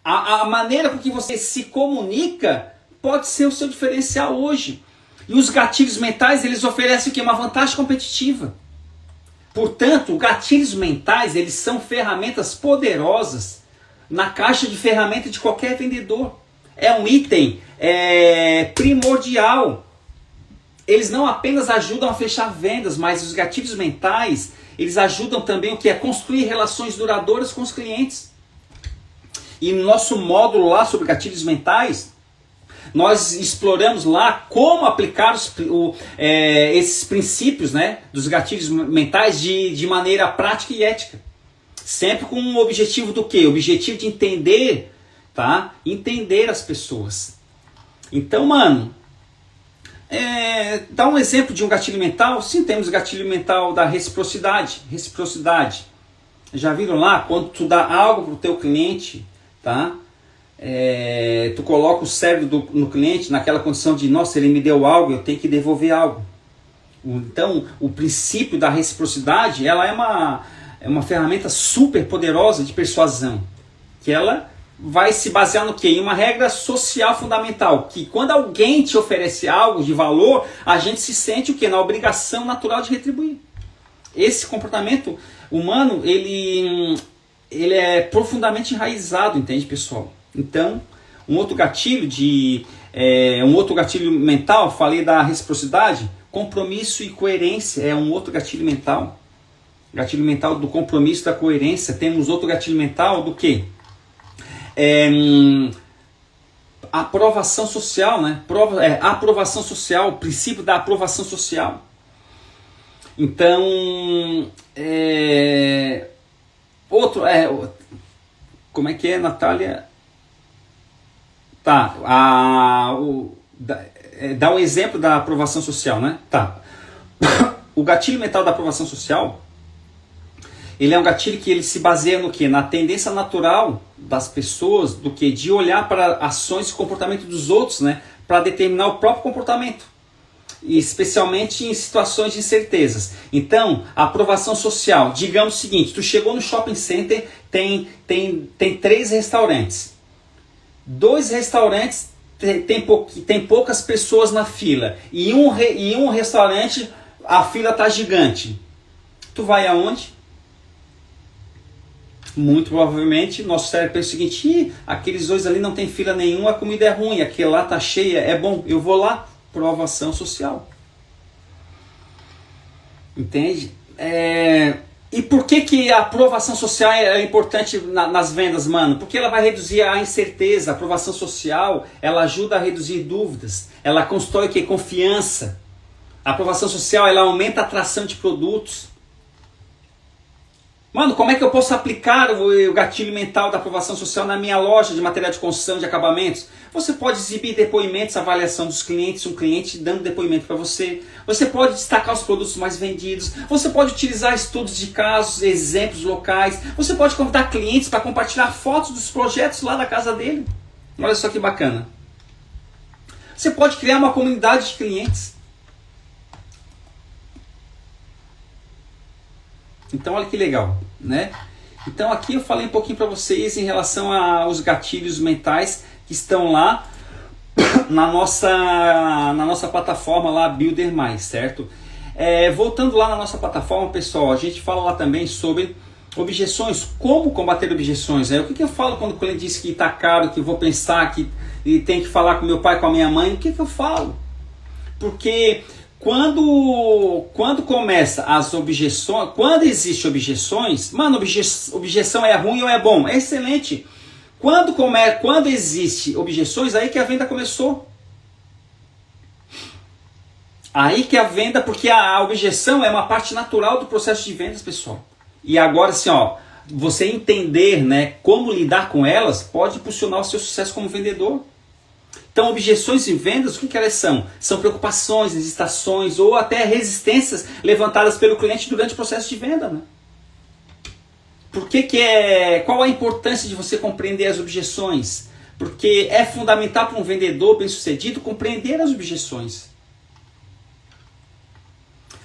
A: A maneira com que você se comunica pode ser o seu diferencial hoje. E os gatilhos mentais, eles oferecem o quê? Uma vantagem competitiva. Portanto, gatilhos mentais, eles são ferramentas poderosas na caixa de ferramenta de qualquer vendedor. É um item primordial. Eles não apenas ajudam a fechar vendas, mas os gatilhos mentais, eles ajudam também o que? A construir relações duradouras com os clientes. E no nosso módulo lá sobre gatilhos mentais, nós exploramos lá como aplicar esses princípios, né, dos gatilhos mentais de maneira prática e ética. Sempre com o objetivo do quê? O objetivo de entender, tá? Entender as pessoas. Então, mano, dá um exemplo de um gatilho mental. Sim, temos o gatilho mental da reciprocidade. Reciprocidade. Já viram lá? Quando tu dá algo para o teu cliente, tá? Tu coloca o cérebro no cliente naquela condição de, nossa, ele me deu algo, eu tenho que devolver algo. Então, o princípio da reciprocidade, ela é uma ferramenta super poderosa de persuasão, que ela vai se basear no quê? Em uma regra social fundamental, que quando alguém te oferece algo de valor, a gente se sente o quê? Na obrigação natural de retribuir. Esse comportamento humano, ele é profundamente enraizado, entende, pessoal? Então, um outro gatilho mental, falei da reciprocidade, compromisso e coerência é um outro gatilho mental. Gatilho mental do compromisso e da coerência. Temos outro gatilho mental do quê? aprovação social, né? Aprovação social, o princípio da aprovação social. Então, como é que é, Natália? Tá, dá um exemplo da aprovação social, né? Tá. O gatilho mental da aprovação social, ele é um gatilho que ele se baseia no quê? Na tendência natural das pessoas, do que? De olhar para ações e comportamento dos outros, né? Para determinar o próprio comportamento. E especialmente em situações de incertezas. Então, a aprovação social, digamos o seguinte, tu chegou no shopping center, tem 3 restaurantes. 2 restaurantes tem poucas pessoas na fila. E um restaurante, a fila está gigante. Tu vai aonde? Muito provavelmente, nosso cérebro pensa o seguinte, aqueles 2 ali não tem fila nenhuma, a comida é ruim, aquele lá está cheia, é bom, eu vou lá. Aprovação social. Entende? E por que a aprovação social é importante nas vendas, mano? Porque ela vai reduzir a incerteza. A aprovação social, ela ajuda a reduzir dúvidas. Ela constrói o quê? Confiança. A aprovação social, ela aumenta a atração de produtos. Mano, como é que eu posso aplicar o gatilho mental da aprovação social na minha loja de material de construção, de acabamentos? Você pode exibir depoimentos, avaliação dos clientes, um cliente dando depoimento para você. Você pode destacar os produtos mais vendidos. Você pode utilizar estudos de casos, exemplos locais. Você pode convidar clientes para compartilhar fotos dos projetos lá da casa dele. Olha só que bacana. Você pode criar uma comunidade de clientes. Então olha que legal, né? Então aqui eu falei um pouquinho para vocês em relação aos gatilhos mentais que estão lá na nossa plataforma lá, Builder Mais, certo? Voltando lá na nossa plataforma, pessoal, a gente fala lá também sobre objeções, como combater objeções. O que eu falo quando o cliente diz que está caro, que vou pensar, que tem que falar com meu pai, com a minha mãe? O que eu falo? Porque quando começa as objeções, quando existe objeções, mano, objeção é ruim ou é bom? É excelente. Quando existe objeções, aí que a venda começou. Aí que a venda, porque a objeção é uma parte natural do processo de vendas, pessoal. E agora, assim, você entender, né, como lidar com elas, pode impulsionar o seu sucesso como vendedor. Então, objeções em vendas, o que elas são? São preocupações, hesitações ou até resistências levantadas pelo cliente durante o processo de venda, né? Qual a importância de você compreender as objeções? Porque é fundamental para um vendedor bem-sucedido compreender as objeções.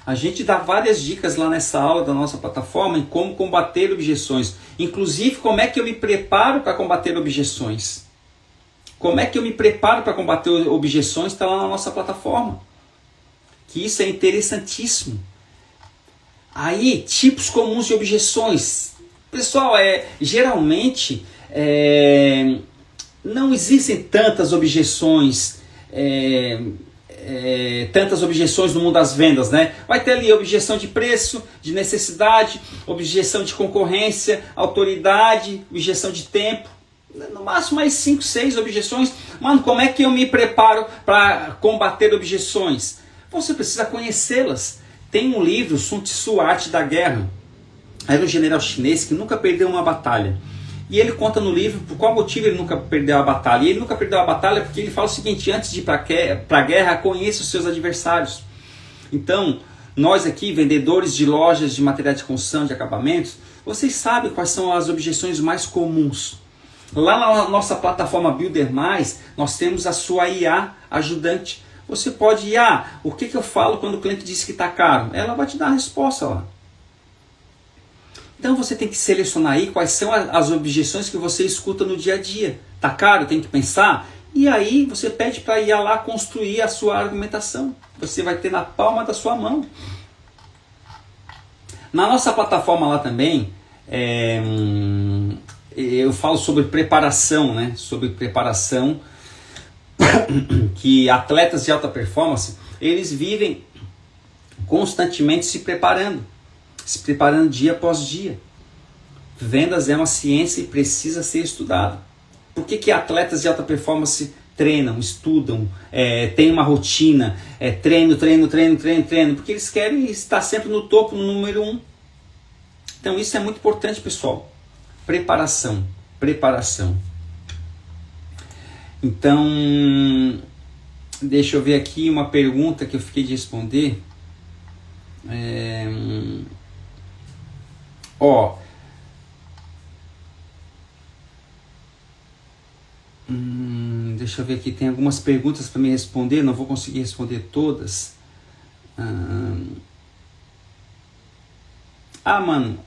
A: A gente dá várias dicas lá nessa aula da nossa plataforma em como combater objeções. Inclusive, como é que eu me preparo para combater objeções. Como é que eu me preparo para combater objeções? Está lá na nossa plataforma. Que isso é interessantíssimo. Aí, tipos comuns de objeções. Pessoal, geralmente não existem tantas objeções no mundo das vendas, né? Vai ter ali objeção de preço, de necessidade, objeção de concorrência, autoridade, objeção de tempo. No máximo mais 5, 6 objeções. Mano, como é que eu me preparo para combater objeções? Você precisa conhecê-las. Tem um livro, Sun Tzu, A Arte da Guerra. Era um general chinês que nunca perdeu uma batalha. E ele conta no livro por qual motivo ele nunca perdeu a batalha. E ele nunca perdeu a batalha porque ele fala o seguinte: antes de ir para a guerra, conheça os seus adversários. Então, nós aqui, vendedores de lojas de materiais de construção, de acabamentos, vocês sabem quais são as objeções mais comuns. Lá na nossa plataforma Builder Mais, nós temos a sua IA ajudante. Você pode, IA, o que eu falo quando o cliente diz que está caro? Ela vai te dar a resposta lá. Então você tem que selecionar aí quais são as objeções que você escuta no dia a dia. Está caro? Tem que pensar? E aí você pede para a IA lá construir a sua argumentação. Você vai ter na palma da sua mão. Na nossa plataforma lá também, eu falo sobre preparação, né? Sobre preparação, que atletas de alta performance, eles vivem constantemente se preparando dia após dia. Vendas é uma ciência e precisa ser estudada. Por que atletas de alta performance treinam, estudam, têm uma rotina, treino, porque eles querem estar sempre no topo, no número 1. Então isso é muito importante, pessoal. Preparação. Então, deixa eu ver aqui uma pergunta que eu fiquei de responder. Deixa eu ver aqui, tem algumas perguntas para me responder, não vou conseguir responder todas. Mano,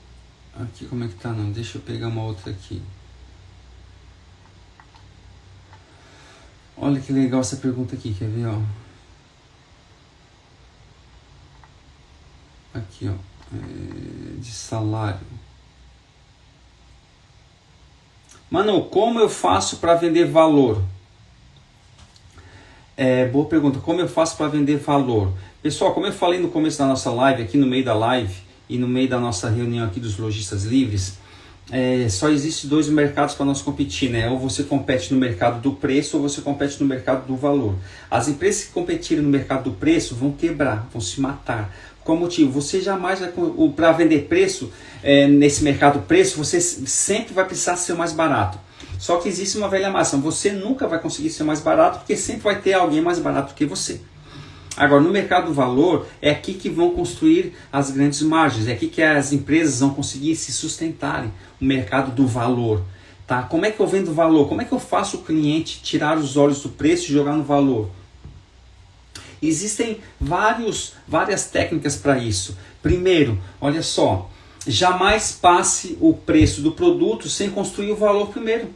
A: aqui como é que tá? Não, deixa eu pegar uma outra aqui. Olha que legal essa pergunta aqui, quer ver, ó? Aqui, ó, de salário. Mano, como eu faço para vender valor? Boa pergunta. Como eu faço para vender valor? Pessoal, como eu falei no começo da nossa live, aqui no meio da live e no meio da nossa reunião aqui dos lojistas livres, só existe 2 mercados para nós competir, né? Ou você compete no mercado do preço ou você compete no mercado do valor. As empresas que competirem no mercado do preço vão quebrar, vão se matar. Qual motivo? Você jamais vai, para vender preço, nesse mercado preço, você sempre vai precisar ser mais barato. Só que existe uma velha máxima, você nunca vai conseguir ser mais barato, porque sempre vai ter alguém mais barato que você. Agora, no mercado do valor, é aqui que vão construir as grandes margens, é aqui que as empresas vão conseguir se sustentarem, o mercado do valor. Tá? Como é que eu vendo valor? Como é que eu faço o cliente tirar os olhos do preço e jogar no valor? Existem várias técnicas para isso. Primeiro, olha só, jamais passe o preço do produto sem construir o valor primeiro.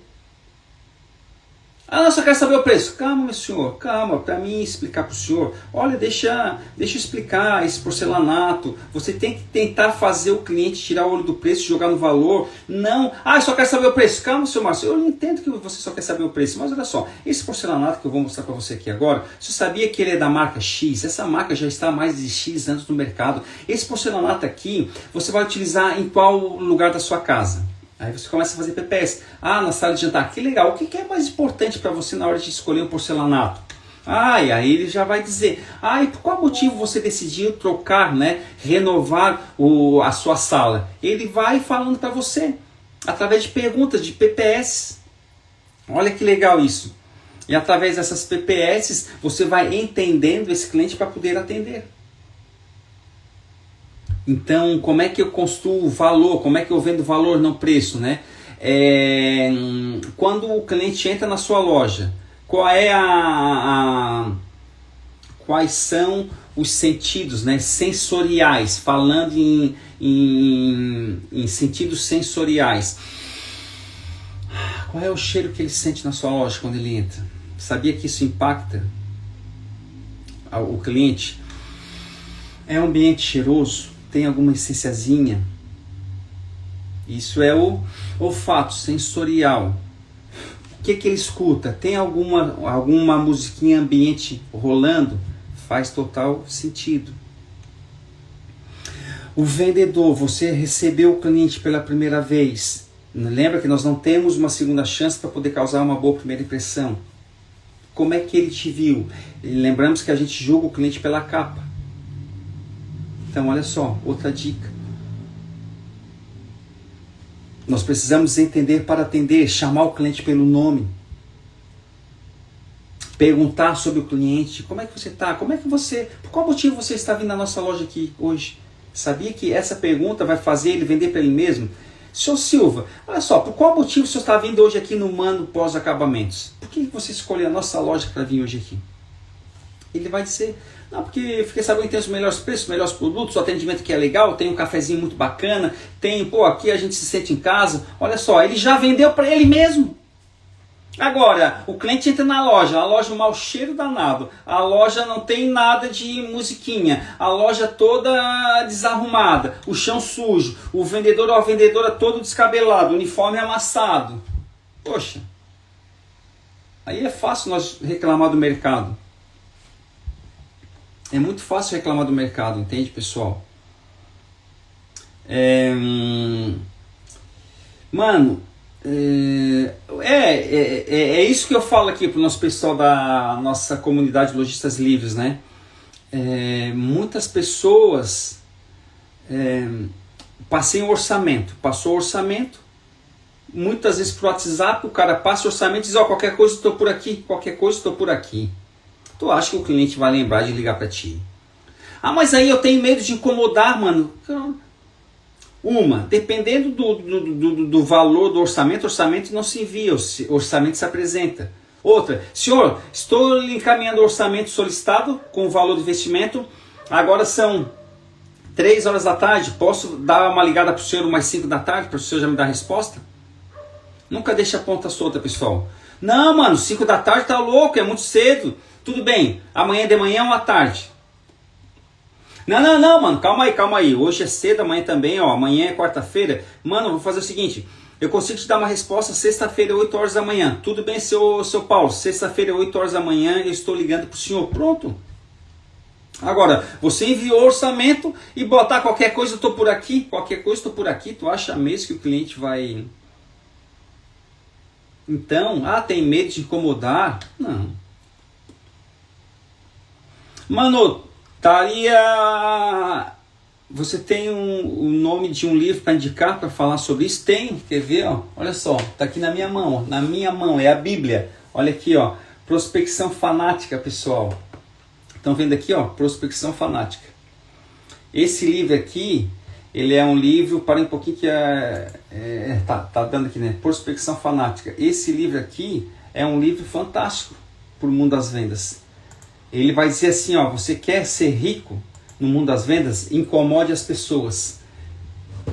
A: Não, só quero saber o preço. Calma, meu senhor, calma, para mim explicar para o senhor. Olha, deixa eu explicar esse porcelanato. Você tem que tentar fazer o cliente tirar o olho do preço e jogar no valor. Não, eu só quero saber o preço. Calma, senhor Márcio, eu entendo que você só quer saber o preço, mas olha só, esse porcelanato que eu vou mostrar para você aqui agora, você sabia que ele é da marca X? Essa marca já está há mais de X anos no mercado. Esse porcelanato aqui, você vai utilizar em qual lugar da sua casa? Aí você começa a fazer PPS. Na sala de jantar. Que legal. O que é mais importante para você na hora de escolher um porcelanato? E aí ele já vai dizer. E por qual motivo você decidiu trocar, né? Renovar a sua sala? Ele vai falando para você. Através de perguntas, de PPS. Olha que legal isso. E através dessas PPS, você vai entendendo esse cliente para poder atender. Então, como é que eu construo valor? Como é que eu vendo valor, não preço, né? Quando o cliente entra na sua loja, quais são os sentidos, né, sensoriais? Falando em sentidos sensoriais. Qual é o cheiro que ele sente na sua loja quando ele entra? Sabia que isso impacta o cliente? É um ambiente cheiroso? Tem alguma essenciazinha? Isso é o olfato sensorial. O que ele escuta? Tem alguma musiquinha ambiente rolando? Faz total sentido. O vendedor, você recebeu o cliente pela primeira vez. Lembra que nós não temos uma segunda chance para poder causar uma boa primeira impressão. Como é que ele te viu? Lembramos que a gente julga o cliente pela capa. Então, olha só, outra dica. Nós precisamos entender para atender, chamar o cliente pelo nome. Perguntar sobre o cliente, como é que você está? Por qual motivo você está vindo na nossa loja aqui hoje? Sabia que essa pergunta vai fazer ele vender para ele mesmo? Senhor Silva, olha só, por qual motivo você está vindo hoje aqui no Mano Pós-Acabamentos? Por que você escolheu a nossa loja para vir hoje aqui? Ele vai dizer, não, porque fiquei sabendo que tem os melhores preços, os melhores produtos, o atendimento que é legal, tem um cafezinho muito bacana, aqui a gente se sente em casa. Olha só, ele já vendeu para ele mesmo. Agora, o cliente entra na loja, a loja um mau cheiro danado, a loja não tem nada de musiquinha, a loja toda desarrumada, o chão sujo, o vendedor ou a vendedora todo descabelado, o uniforme amassado. Poxa, aí é fácil nós reclamar do mercado. É muito fácil reclamar do mercado, entende, pessoal? Mano, É isso que eu falo aqui para o nosso pessoal da nossa comunidade de lojistas livres, né? Muitas pessoas passou o orçamento, muitas vezes pro WhatsApp o cara passa o orçamento e diz, qualquer coisa estou por aqui, Tu acha que o cliente vai lembrar de ligar para ti? Mas aí eu tenho medo de incomodar, mano. Dependendo do valor do orçamento, o orçamento não se envia, o orçamento se apresenta. Outra, senhor, estou lhe encaminhando o orçamento solicitado com o valor do investimento, agora são 3 horas da tarde, posso dar uma ligada para o senhor umas 5 da tarde, para o senhor já me dar a resposta? Nunca deixa a ponta solta, pessoal. Não, mano, 5 da tarde tá louco, é muito cedo. Tudo bem, amanhã de manhã ou à tarde? Não, mano, calma aí. Hoje é cedo, amanhã também, amanhã é quarta-feira. Mano, eu vou fazer o seguinte, eu consigo te dar uma resposta sexta-feira, 8 horas da manhã. Tudo bem, seu Paulo, sexta-feira, 8 horas da manhã, eu estou ligando pro senhor. Pronto. Agora, você enviou o orçamento e botar qualquer coisa, eu estou por aqui, tu acha mesmo que o cliente vai... Então, tem medo de incomodar? Não. Mano, você tem o nome de um livro para indicar, para falar sobre isso? Tem, quer ver? Olha só, tá aqui na minha mão, é a Bíblia. Olha aqui, Prospecção Fanática, pessoal. Estão vendo aqui, Prospecção Fanática. Esse livro aqui, ele é um livro, para um pouquinho que tá dando aqui, né? Prospecção Fanática. Esse livro aqui é um livro fantástico para o mundo das vendas. Ele vai dizer assim, você quer ser rico no mundo das vendas? Incomode as pessoas.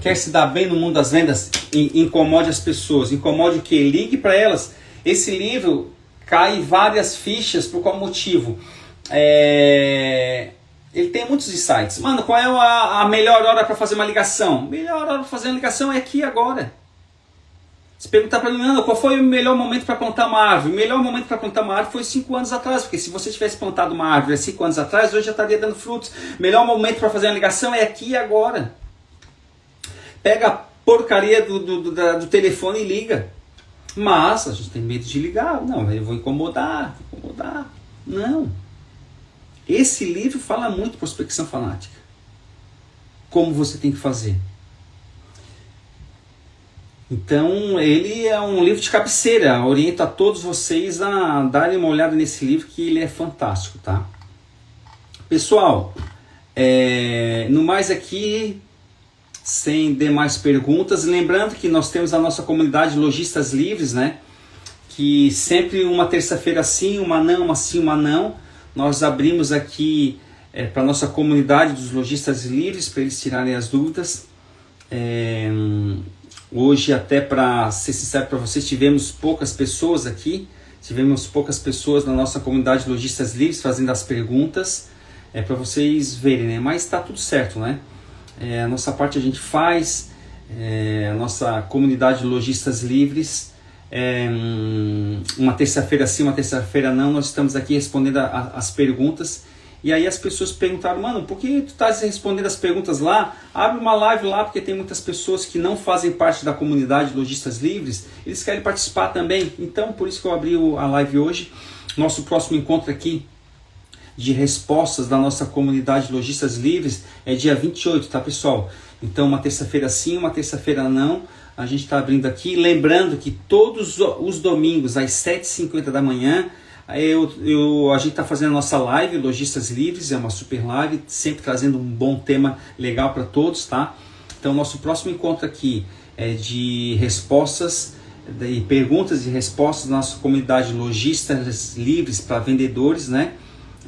A: Quer se dar bem no mundo das vendas? Incomode as pessoas. Incomode o quê? Ligue para elas. Esse livro cai várias fichas, por qual motivo? Ele tem muitos insights. Mano, qual é a melhor hora para fazer uma ligação? Melhor hora para fazer uma ligação é aqui agora. Se perguntar para mim, Mano, qual foi o melhor momento para plantar uma árvore? O melhor momento para plantar uma árvore foi 5 anos atrás, porque se você tivesse plantado uma árvore há 5 anos atrás, hoje já estaria dando frutos. O melhor momento para fazer uma ligação é aqui e agora. Pega a porcaria do telefone e liga. Mas a gente tem medo de ligar. Não, eu vou incomodar. Não. Esse livro fala muito de prospecção fanática. Como você tem que fazer. Então, ele é um livro de cabeceira. Oriento a todos vocês a darem uma olhada nesse livro, que ele é fantástico, tá? Pessoal, no mais aqui, sem demais perguntas, lembrando que nós temos a nossa comunidade de lojistas livres, né? Que sempre uma terça-feira sim, uma não, uma sim, uma não. Nós abrimos aqui para a nossa comunidade dos lojistas livres, para eles tirarem as dúvidas. Hoje, até para ser sincero para vocês, tivemos poucas pessoas aqui. Tivemos poucas pessoas na nossa comunidade de lojistas livres fazendo as perguntas. Para vocês verem, né? Mas está tudo certo, né? A nossa parte a gente faz. A nossa comunidade de lojistas livres. Uma terça-feira sim, uma terça-feira não, nós estamos aqui respondendo as perguntas. E aí as pessoas perguntaram, mano, por que tu estás respondendo as perguntas lá? Abre uma live lá, porque tem muitas pessoas que não fazem parte da comunidade de lojistas livres, eles querem participar também. Então, por isso que eu abri a live hoje. Nosso próximo encontro aqui de respostas da nossa comunidade de lojistas livres é dia 28, tá, pessoal? Então, uma terça-feira sim, uma terça-feira não. A gente está abrindo aqui, lembrando que todos os domingos às 7h50 da manhã, a gente está fazendo a nossa live, Lojistas Livres, é uma super live, sempre trazendo um bom tema legal para todos, tá? Então, nosso próximo encontro aqui é de respostas, de perguntas e respostas da nossa comunidade de Lojistas Livres para vendedores, né?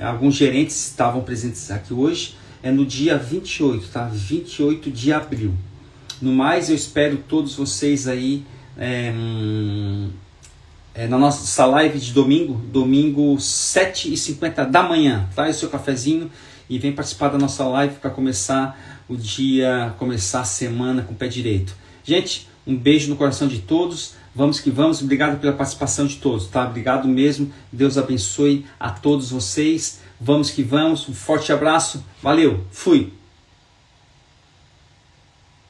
A: Alguns gerentes estavam presentes aqui hoje, é no dia 28, tá? 28 de abril. No mais, eu espero todos vocês aí na nossa live de domingo 7h50 da manhã. Traz o seu cafezinho e vem participar da nossa live para começar o dia, começar a semana com o pé direito. Gente, um beijo no coração de todos. Vamos que vamos. Obrigado pela participação de todos, tá? Obrigado mesmo. Deus abençoe a todos vocês. Vamos que vamos. Um forte abraço. Valeu. Fui.